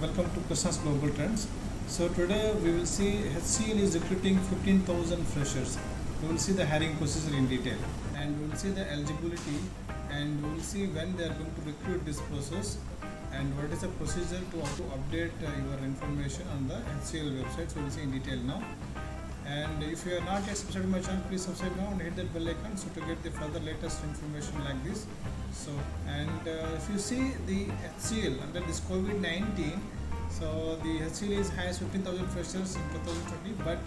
Welcome to Krishna's Global Trends. So today we will see HCL is recruiting 15,000 freshers. We will see the hiring procedure in detail, and we will see the eligibility, and we will see when they are going to recruit this process, and what is the procedure to update your information on the HCL website. So we will see in detail now. And if you are not yet subscribed to my channel, please subscribe now and hit that bell icon so to get the further latest information like this. So if you see the HCL under this COVID-19, so the HCL is hired 15,000 freshers in 2020, but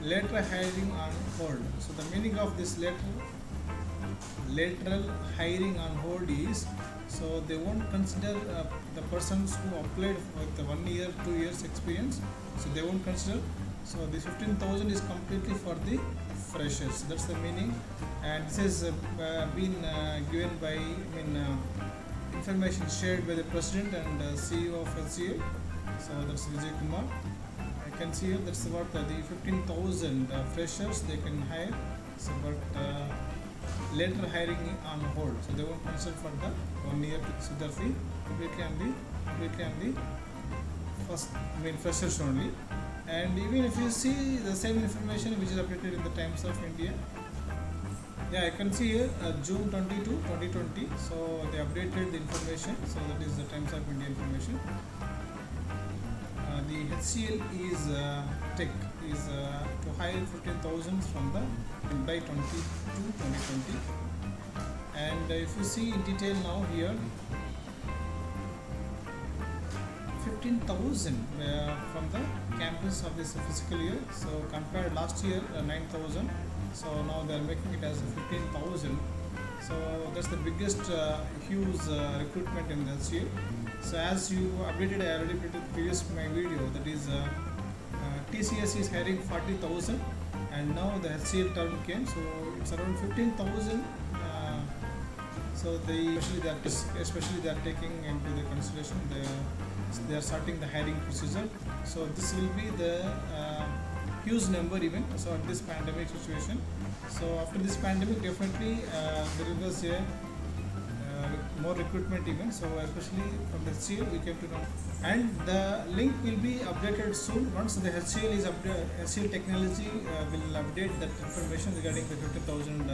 lateral hiring on hold. So the meaning of this lateral hiring on hold is, so they won't consider the persons who applied with 1 year, 2 years experience. So they won't consider. So the 15,000 is completely for the freshers. That's the meaning, and this has been given by information shared by the president and CEO of HCL. So that's Vijay Kumar. I can see here that's about the 15,000 freshers they can hire. So but later hiring on hold. So they won't consider for the 1 year. So therefore completely on the first freshers only. And even if you see the same information which is updated in the Times of India, I can see here June 22, 2020. So they updated the information. So that is the Times of India information. The HCL is to hire 15,000 from the July 22, 2020. And if you see in detail now here, 15,000 from the campus of this fiscal year. So compared last year 9,000. So now they are making it as 15,000. So that's the biggest huge recruitment in the HCL. So as you updated, I already updated previous my video. That is TCS is hiring 40,000, and now the HCL term came. So it's around 15,000. So especially they are taking into the consideration they are starting the hiring procedure. So this will be the huge number even. So at this pandemic situation. So after this pandemic, definitely there was a more recruitment even. So especially from the HCL we came to know, and the link will be updated soon. Once the HCL is HCL Technology will update that information regarding the 50,000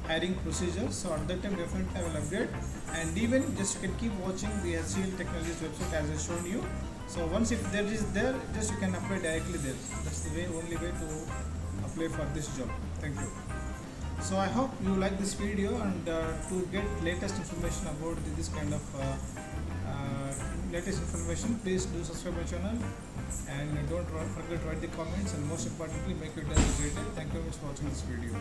hiring procedure. So at that time definitely I will update, and even just you can keep watching the HCL Technologies website as I shown you. So once if there is there, just you can apply directly there. That's the only way to apply for this job. Thank you. So I hope you like this video, and to get latest information about this kind of latest information, please do subscribe my channel, and don't forget to write the comments, and most importantly make it as a great day. Thank you very much for watching this video.